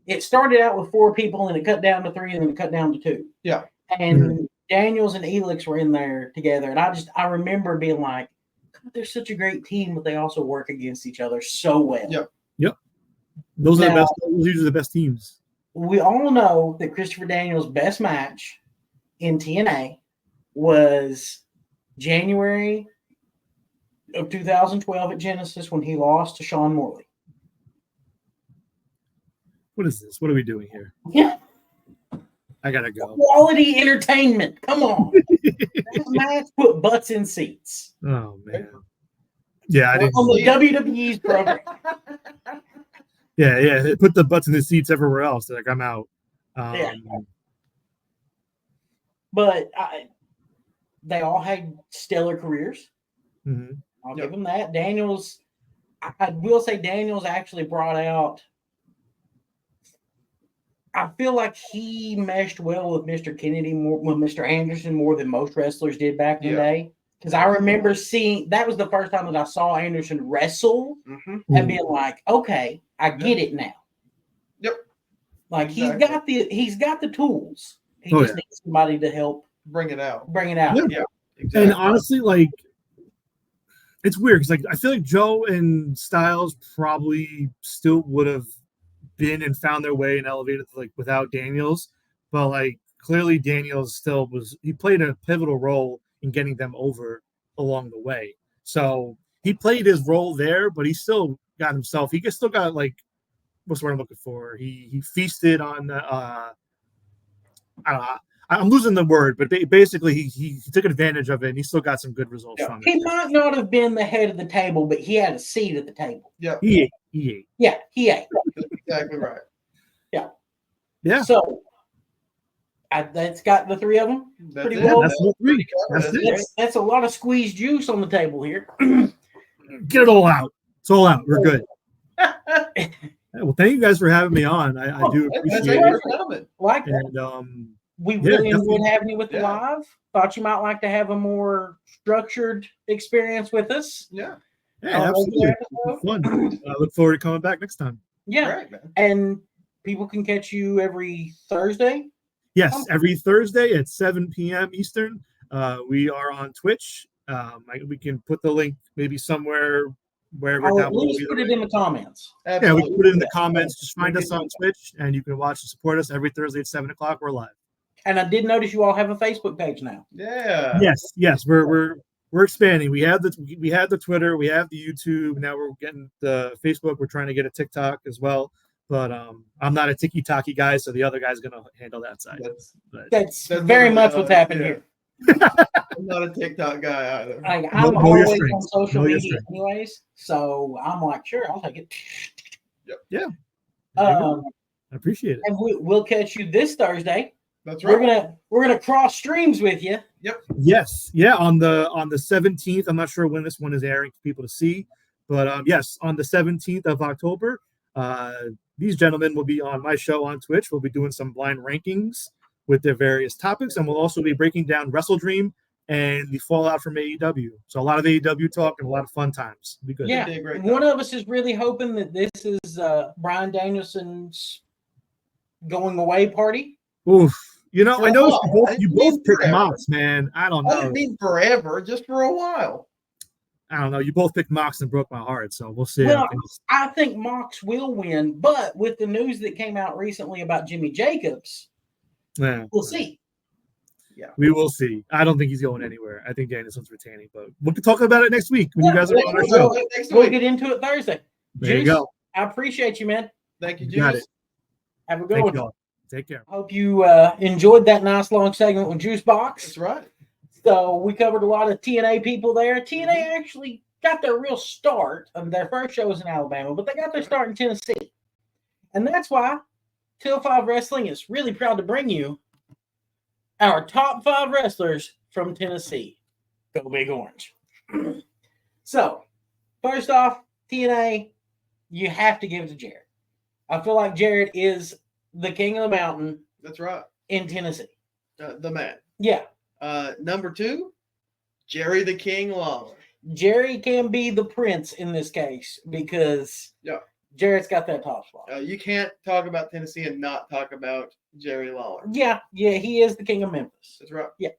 it started out with 4 people and it cut down to 3 and then it cut down to 2. Yeah. And Daniels and Elix were in there together, and I remember being like, God, they're such a great team, but they also work against each other so well. Yep. Those are the Now- best. Those are usually the best teams. We all know that Christopher Daniels' best match in TNA was January of 2012 at Genesis when he lost to Sean Morley. What is this? What are we doing here? Yeah. I gotta go. Quality entertainment. Come on. That match put butts in seats. Oh man. Yeah, I didn't. On the WWE's program. Yeah. It put the butts in the seats everywhere else. They're like, I'm out. Yeah. But they all had stellar careers. Mhm. I'll give them that. Daniels, I will say Daniels actually brought out, I feel like he meshed well with Mr. Kennedy, with Mr. Anderson more than most wrestlers did back in the day. Because I remember seeing, that was the first time that I saw Anderson wrestle and being like, okay, I get it now. Yep. Like Exactly. he's got the tools. He Oh, just needs somebody to help Bring it out. bring it out. Yeah. Exactly. And honestly, like, it's weird because, like, I feel like Joe and Styles probably still would have been and found their way and elevated like without Daniels, but like clearly Daniels still he played a pivotal role in getting them over along the way. So he played his role there, but he still got himself. He still got like what's the word I'm looking for? He feasted on I don't know. I'm losing the word, but basically he took advantage of it and he still got some good results from it. He might not have been the head of the table, but he had a seat at the table. Yeah. He ate. Yeah, he ate. That's exactly right. Yeah. So that's got the 3 of them. That's Pretty it. well. That's the 3. That's That's it. it. That's a lot of squeezed juice on the table here. Get it all out. It's all out. We're good. Yeah, well, thank you guys for having me on. I do That's appreciate it. it. Like that. And We yeah, really enjoyed definitely. having you with the live. Thought you might like to have a more structured experience with us. Yeah. yeah, absolutely. episode. Fun. I look forward to coming back next time. Yeah. Great, man. And people can catch you every Thursday. Yes, every Thursday at 7 p.m. Eastern. We are on Twitch. We can put the link maybe somewhere, wherever I'll down at below. least put it in the comments. Yeah, we can put it in the comments. Just find us on Twitch, and you can watch and support us every Thursday at 7 o'clock. We're live. And I did notice you all have a Facebook page now. Yeah. Yes, we're expanding. We had the Twitter, we have the YouTube. Now we're getting the Facebook. We're trying to get a TikTok as well. But I'm not a tiki-taki guy, so the other guy's gonna handle that side. That's That's very what much it what's does, happened yeah. here. I'm not a TikTok guy either. Like, Know I'm your always on strengths. social Know your media strengths. anyways, so I'm like, sure, I'll take it. Yeah. There you go. I appreciate it. And we'll catch you this Thursday. That's right. We're gonna cross streams with you. Yep. Yes, yeah, on the 17th. I'm not sure when this one is airing for people to see, but yes, on the 17th of October, these gentlemen will be on my show on Twitch. We'll be doing some blind rankings with their various topics, and we'll also be breaking down Wrestle Dream and the fallout from AEW. So a lot of AEW talk and a lot of fun times. It'll be good. Yeah, one of us is really hoping that this is Bryan Danielson's going away party. Oof. You know, I know you both picked forever. Mox, man. I don't know. I didn't mean forever, just for a while. I don't know. You both picked Mox and broke my heart, so we'll see. Well, I think Mox will win, but with the news that came out recently about Jimmy Jacobs, we'll see. Yeah, we will see. I don't think he's going anywhere. I think Danielson's retaining, but we'll talk about it next week when you guys are on our show. We'll get into it Thursday. There you go. I appreciate you, man. Thank you, Juice. Got it. Have a good one. Take care. Hope you enjoyed that nice long segment with Juice Box. That's right. So we covered a lot of TNA people there. TNA actually got their real start. Their first show was in Alabama, but they got their start in Tennessee. And that's why Till 5 Wrestling is really proud to bring you our top 5 wrestlers from Tennessee. Go Big Orange. So, first off, TNA, you have to give it to Jared. I feel like Jared is the king of the mountain. That's right. In Tennessee. The man. Yeah. Number 2, Jerry the King Lawler. Jerry can be the prince in this case because Jared's got that top spot. You can't talk about Tennessee and not talk about Jerry Lawler. Yeah, he is the king of Memphis. That's right. Yeah.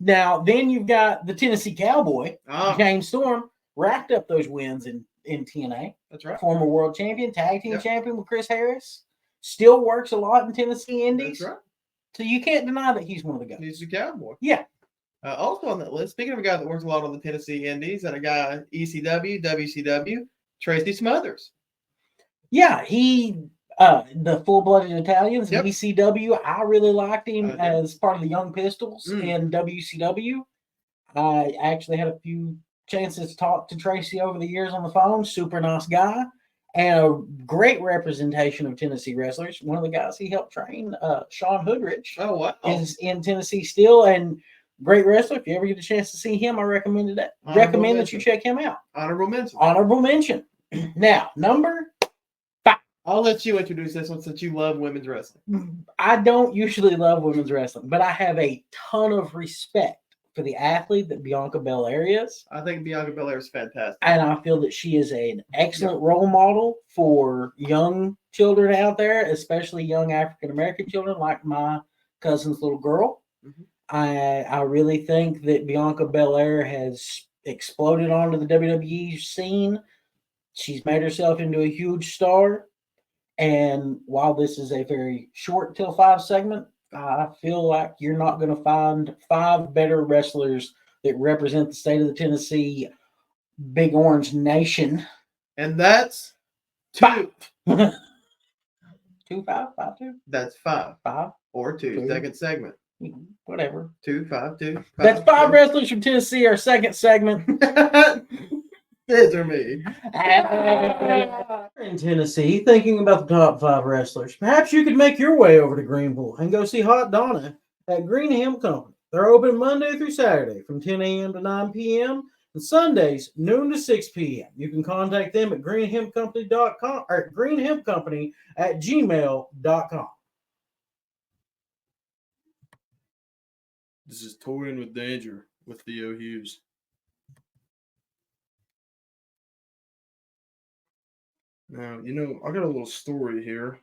Now, then you've got the Tennessee Cowboy, James Storm, racked up those wins in TNA. That's right. Former world champion, tag team champion with Chris Harris. Still works a lot in Tennessee Indies. That's right. So you can't deny that he's one of the guys. He's the Cowboy. Yeah. Also on that list, speaking of a guy that works a lot on the Tennessee Indies and a guy ECW, WCW, Tracy Smothers. Yeah, he the Full-Blooded Italians, ECW. I really liked him as part of the Young Pistols in WCW. I actually had a few chances to talk to Tracy over the years on the phone. Super nice guy and a great representation of Tennessee wrestlers. One of the guys he helped train, Sean Hoodrich, is in Tennessee still, and great wrestler. If you ever get a chance to see him, I recommend that you check him out. Honorable mention. Honorable mention. Now, number 5. I'll let you introduce this one since you love women's wrestling. I don't usually love women's wrestling, but I have a ton of respect for the athlete that Bianca Belair is. I think Bianca Belair is fantastic. And I feel that she is an excellent role model for young children out there, especially young African-American children like my cousin's little girl. Mm-hmm. I really think that Bianca Belair has exploded onto the WWE scene. She's made herself into a huge star. And while this is a very short Till 5 segment, I feel like you're not going to find 5 better wrestlers that represent the state of the Tennessee Big Orange Nation. And that's 2. 2, 5, 5, 2? That's 5. 5. Or 2. Second segment. Whatever. 2, 5, 2. 5, that's 5 wrestlers from Tennessee, our second segment. Answer me. In Tennessee, thinking about the top 5 wrestlers, perhaps you could make your way over to Greenville and go see Hot Donna at Green Hemp Company. They're open Monday through Saturday from 10 a.m. to 9 p.m. and Sundays noon to 6 p.m. You can contact them at greenhempcompany.com or greenhempcompany@gmail.com. This is Toying with Danger with Theo Hughes. Now, I got a little story here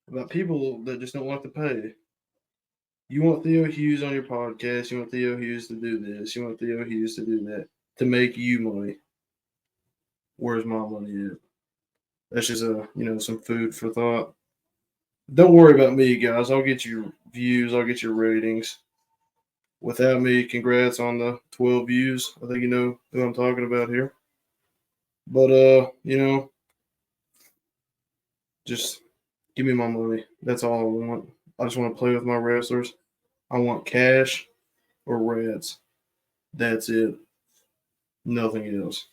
about people that just don't like to pay. You want Theo Hughes on your podcast. You want Theo Hughes to do this. You want Theo Hughes to do that to make you money. Where's my money at? That's just some food for thought. Don't worry about me, guys. I'll get your views. I'll get your ratings. Without me, congrats on the 12 views. I think you know who I'm talking about here. But, just give me my money. That's all I want. I just want to play with my wrestlers. I want cash or rats. That's it. Nothing else.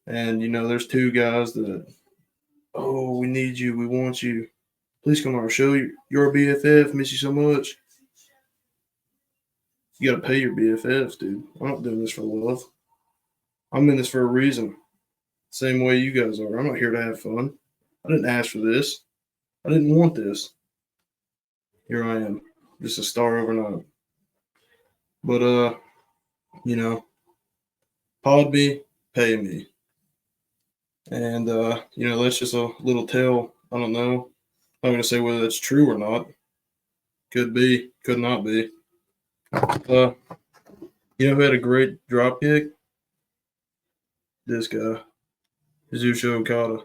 And, there's 2 guys that oh, we need you. We want you. Please come on our show. You're a BFF. Miss you so much. You got to pay your BFFs, dude. I'm not doing this for love. I'm in this for a reason. Same way you guys are. I'm not here to have fun. I didn't ask for this. I didn't want this. Here I am. Just a star overnight. But, you know, pod me, pay me. And, you know, that's just a little tale. I don't know. I'm going to say whether that's true or not. Could be, could not be. You know who had a great drop kick? This guy, Yuzusha Okada.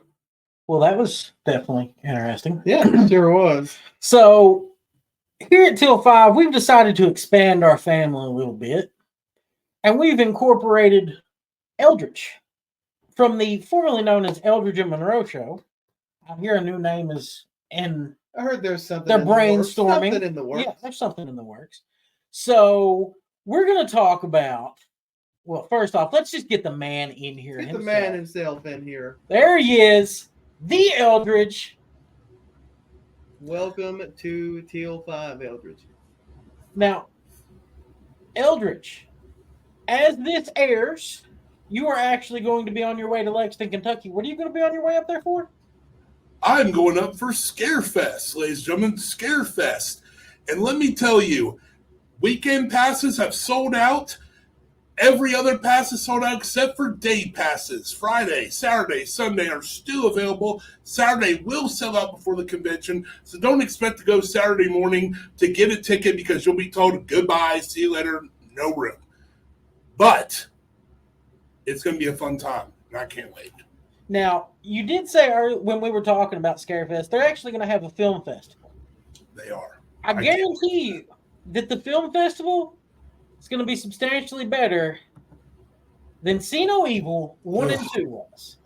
Well, that was definitely interesting. Yeah, sure was. So here at Till 5, we've decided to expand our family a little bit. And we've incorporated Eldridge from the formerly known as Eldridge and Monroe show. I hear a new name is in. I heard there's something. They're in the works. brainstorming. Something in the works. Yeah, there's something in the works. So we're going to talk about. Well, first off, let's just get the man in here. Get himself. the man himself in here. There he is, the Eldridge. Welcome to Teal 5, Eldridge. Now, Eldridge, as this airs, you are actually going to be on your way to Lexington, Kentucky. What are you going to be on your way up there for? I'm going up for Scarefest, ladies and gentlemen, Scarefest. And let me tell you, weekend passes have sold out. Every other pass is sold out except for day passes. Friday, Saturday, Sunday are still available. Saturday will sell out before the convention, so don't expect to go Saturday morning to get a ticket because you'll be told goodbye, see you later, no room. But it's going to be a fun time, and I can't wait. Now, you did say when we were talking about Scarefest, they're actually going to have a film festival. They are. I guarantee you that the film festival is going to be substantially better than See No Evil 1 and 2 was.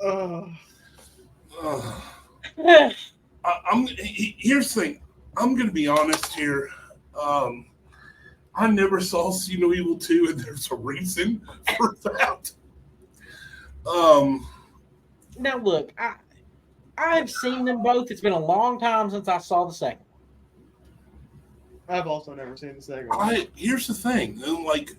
Here's the thing. I'm going to be honest here. I never saw See No Evil 2, and there's a reason for that. Now, look, I've seen them both. It's been a long time since I saw the second. I've also never seen the second one. Here's the thing. Like,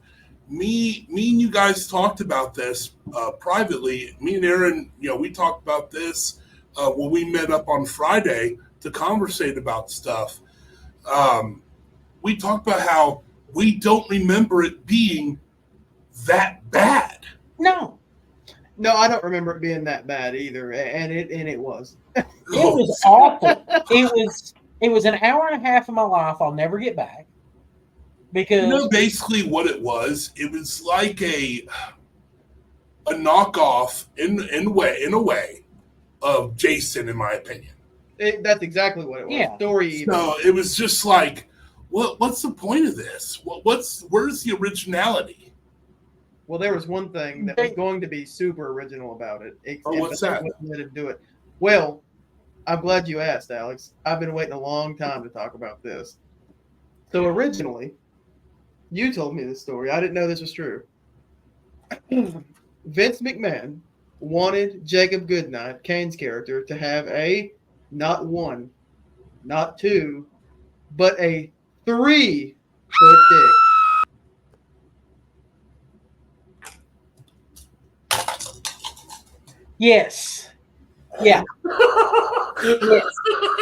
me and you guys talked about this privately. Me and Aaron, we talked about this when we met up on Friday to conversate about stuff. We talked about how we don't remember it being that bad. No, I don't remember it being that bad either, and it was. It was awful. It was an hour and a half of my life I'll never get back. Because basically what it was like a knockoff in a way of Jason, in my opinion. That's exactly what it was. Yeah. Story. So it was just like, what's the point of this? Where's the originality? Well, there was one thing that was going to be super original about it. What's that? To do it. Well, I'm glad you asked, Alex. I've been waiting a long time to talk about this. So originally, you told me this story. I didn't know this was true. Vince McMahon wanted Jacob Goodnight, Kane's character, to have not one, not two, but a 3-foot dick. yes. Yeah. Yes.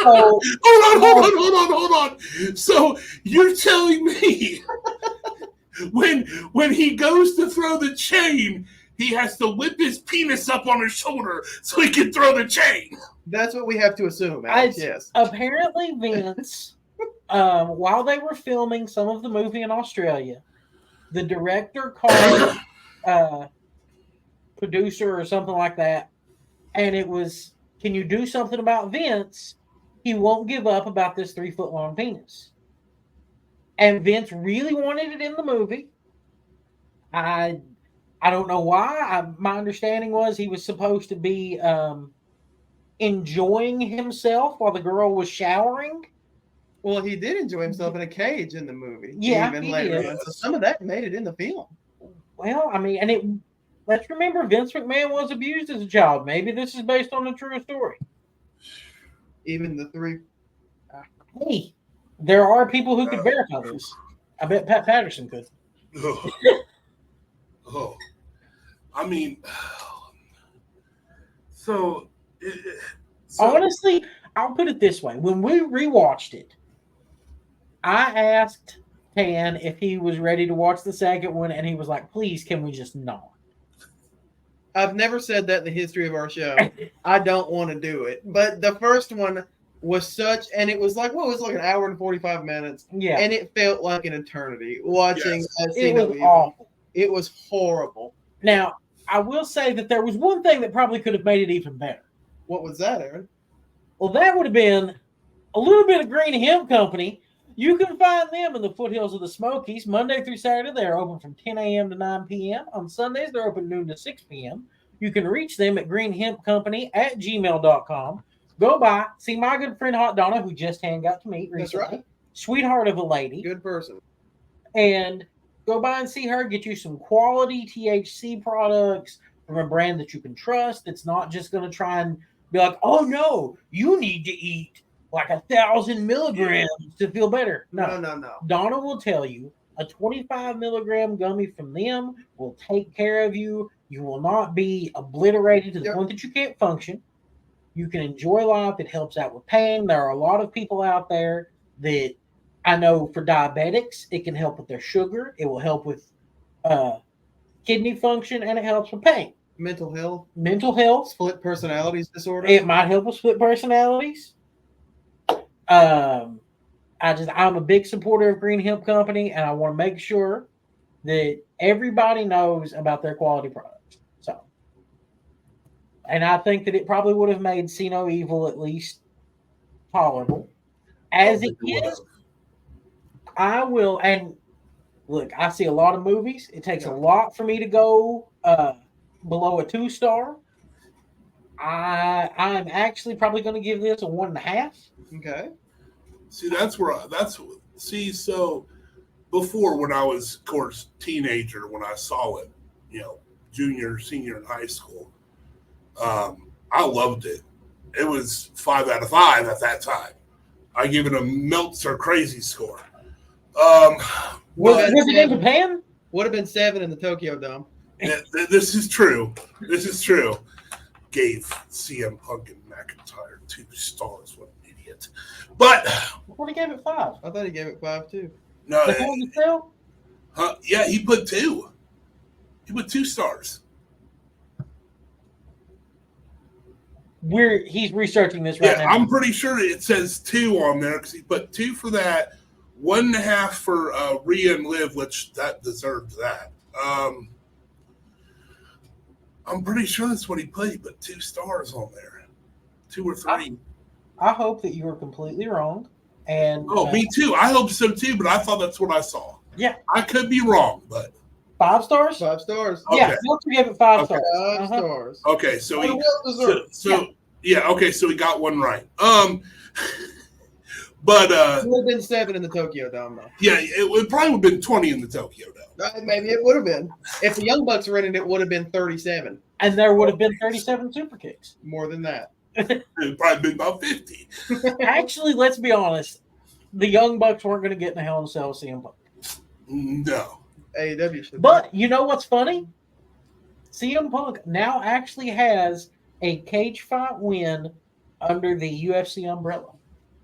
So, hold on. So you're telling me when he goes to throw the chain, he has to whip his penis up on his shoulder so he can throw the chain? That's what we have to assume, Alex. Yes. Apparently, Vince, while they were filming some of the movie in Australia, the director called producer or something like that, and it was, can you do something about Vince? He won't give up about this 3-foot long penis. And Vince really wanted it in the movie. I don't know why. My understanding was he was supposed to be enjoying himself while the girl was showering. Well, he did enjoy himself in a cage in the movie. Yeah, even he later did. on. So some of that made it in the film. Well, I mean, let's remember Vince McMahon was abused as a child. Maybe this is based on a true story. Even the three. Hey, there are people who could verify this. I bet Pat Patterson could. Oh, I mean, so honestly, I'll put it this way: when we rewatched it, I asked Tan if he was ready to watch the second one, and he was like, "Please, can we just not?" I've never said that in the history of our show. I don't want to do it, but the first one was such, and it was like what was it, like an hour and 45 minutes, Yeah, and it felt like an eternity watching. Yes. it was awful. It was horrible. Now, I will say that there was one thing that probably could have made it even better. What was that, Aaron? Well, that would have been a little bit of Green Hemp Company. You can find them in the foothills of the Smokies Monday through Saturday. They're open from 10 a.m. to 9 p.m. On Sundays, they're open noon to 6 p.m. You can reach them at greenhempcompany@gmail.com. Go by, see my good friend Hot Donna, who just got to meet recently. That's right. Sweetheart of a lady. Good person. And go by and see her, get you some quality THC products from a brand that you can trust. That's not just going to try and be like, oh no, you need to eat like 1,000 milligrams to feel better. No. Donna will tell you a 25 milligram gummy from them will take care of you. You will not be obliterated to the point that you can't function. You can enjoy life. It helps out with pain. There are a lot of people out there that I know for diabetics, it can help with their sugar. It will help with kidney function, and it helps with pain. Mental health. Split personalities disorder. It might help with split personalities. I'm a big supporter of Green Hemp Company, and I want to make sure that everybody knows about their quality products. So, and I think that it probably would have made See No Evil at least tolerable. As it is, I will, and look, I see a lot of movies. It takes a lot for me to go below a 2-star. I'm actually probably going to give this a 1.5. Okay. See, so before when I was, of course, teenager, when I saw it, junior, senior in high school, I loved it. It was 5 out of 5 at that time. I give it a Meltzer crazy score. Was it in Japan? Would have been 7 in the Tokyo Dome. This is true. Gave CM Punk and McIntyre 2 stars. What an idiot. But I thought he gave it 5. I thought he gave it 5 too. No. Yeah, he put 2. He put 2 stars. He's researching this right now. I'm pretty sure it says 2 on there because he put 2 for that, 1.5 for Rhea and Liv, which that deserves that. I'm pretty sure that's what he put. He put 2 stars on there, 2 or 3. I hope that you are completely wrong. And me too. I hope so too. But I thought that's what I saw. Yeah, I could be wrong, but 5 stars. 5 stars. Okay. Yeah, Meltzer gave it 5 stars. 5 stars. Okay, so he well so he got one right. But it would have been 7 in the Tokyo Dome, though. Yeah, it would probably have been 20 in the Tokyo Dome. Maybe it would have been. If the Young Bucks were in it would have been 37. And there would have been 37 super kicks. More than that. It would probably been about 50. Actually, let's be honest. The Young Bucks weren't going to get in the Hell in a Cell with CM Punk. No. AEW should. But you know what's funny? CM Punk now actually has a cage fight win under the UFC umbrella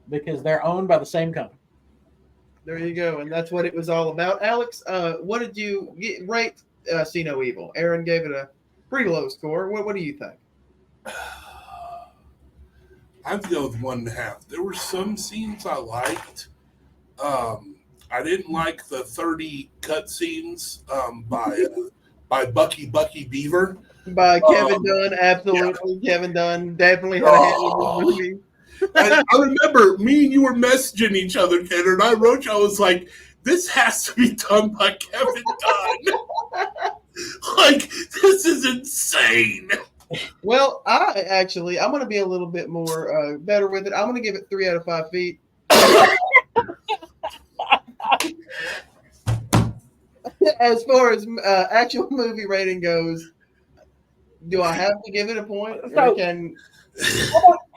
because they're owned by the same company. There you go, and that's what it was all about. Alex, what did you rate See No Evil? Aaron gave it a pretty low score. What do you think? I'd go with 1.5. There were some scenes I liked. I didn't like the 30 cutscenes by Bucky Beaver. By Kevin Dunn, absolutely. Yeah. Kevin Dunn definitely had a hand in this movie. I remember me and you were messaging each other, Tanner, and I wrote you, I was like, this has to be done by Kevin Dunn. Like, this is insane. Well, I'm going to be a little bit more better with it. I'm going to give it 3 out of 5 feet. As far as actual movie rating goes, do I have to give it a point? So,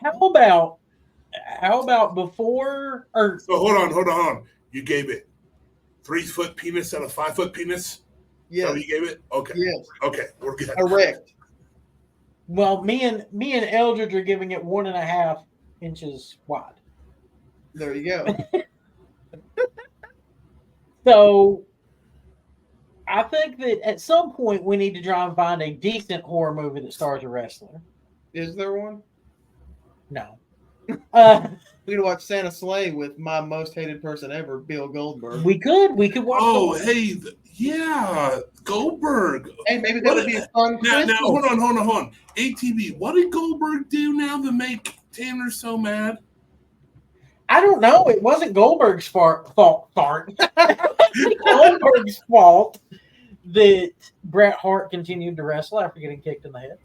how about How about before or So hold on. You gave it 3-foot penis and a 5-foot penis? Is that Yes. what you gave it? Okay. Yes. Okay, we're good. Correct. well, me and Eldridge are giving it 1.5 inches wide. There you go. So I think that at some point we need to try and find a decent horror movie that stars a wrestler. Is there one? No. We could watch Santa Slay with my most hated person ever, Bill Goldberg. we could watch. Oh, hey, yeah, Goldberg. Hey, maybe that would be a fun Now, Christmas. hold on. ATV, what did Goldberg do now to make Tanner so mad? I don't know. It wasn't Goldberg's fault. Goldberg's fault that Bret Hart continued to wrestle after getting kicked in the head.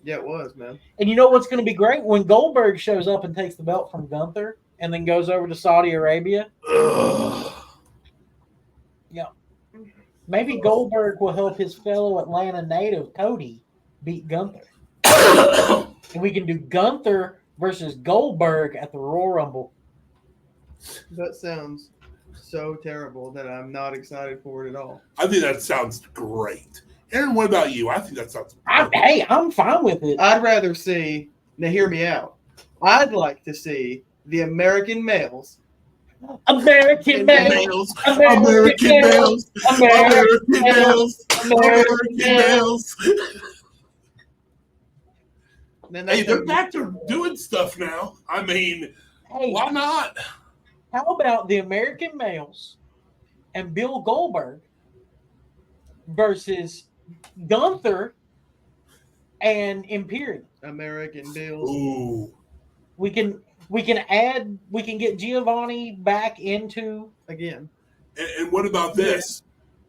Yeah, it was, man. And you know what's going to be great? When Goldberg shows up and takes the belt from Gunther and then goes over to Saudi Arabia. Ugh. Yeah. Maybe Goldberg will help his fellow Atlanta native, Cody, beat Gunther. And we can do Gunther versus Goldberg at the Royal Rumble. That sounds so terrible that I'm not excited for it at all. I think that sounds great. Aaron, what about you? I think that sounds I'm fine with it. I'd rather see, now hear me out. I'd like to see the American males. American males. American American males. American American males. American males. males. Then Hey, that's they're back to doing stuff now. I mean, Hey, why not? how about the American males and Bill Goldberg versus Gunther and Imperium? American Bills. Ooh. We can get Giovanni back into Again. And what about this?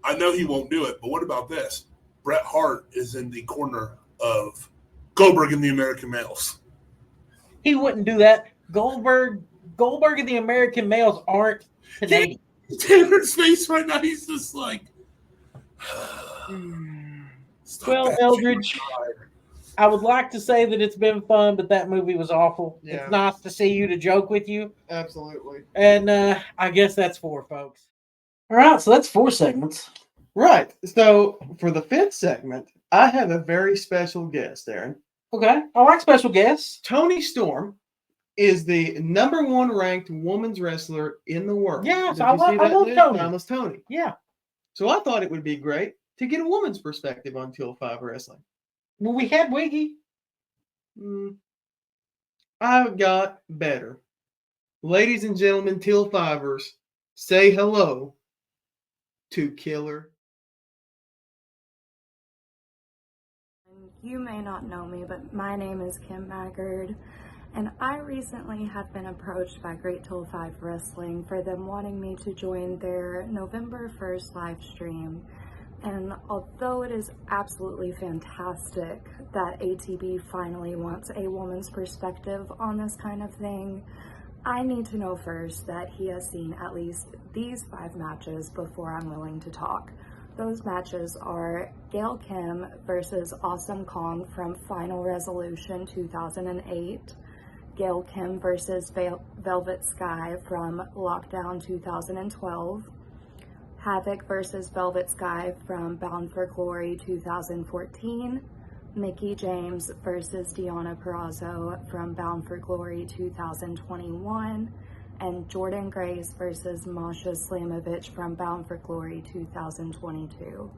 I know he won't do it, but what about this? Bret Hart is in the corner of Goldberg and the American males. He wouldn't do that. Goldberg and the American males aren't Canadian. Tanner's face right now, he's just like stop Well, that. Eldridge, I would like to say that it's been fun, but that movie was awful. Yeah. It's nice to see you, to joke with you. Absolutely. And I guess that's 4, folks. All right, so that's 4 segments. Right. So for the 5th segment, I have a very special guest, Aaron. Okay, I like special guests. Toni Storm is the #1 ranked women's wrestler in the world. Yes, Did I you see that love list? Toni. Timeless Toni. Yeah. So I thought it would be great to get a woman's perspective on Till 5 wrestling. Well, we had Wiggy. I've got better. Ladies and gentlemen, Till 5ers, say hello to Killer. You may not know me, but my name is Kim Maggard, and I recently have been approached by Great Till 5 Wrestling for them wanting me to join their November 1st live stream. And although it is absolutely fantastic that ATB finally wants a woman's perspective on this kind of thing, I need to know first that he has seen at least these 5 matches before I'm willing to talk. Those matches are Gail Kim versus Awesome Kong from Final Resolution 2008, Gail Kim versus Velvet Sky from Lockdown 2012, Havoc versus Velvet Sky from Bound for Glory 2014, Mickie James versus Deonna Purrazzo from Bound for Glory 2021, and Jordan Grace versus Masha Slamovich from Bound for Glory 2022.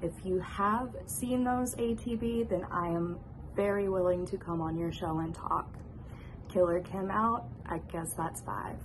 If you have seen those ATB, then I am very willing to come on your show and talk. Killer Kim out, I guess that's 5.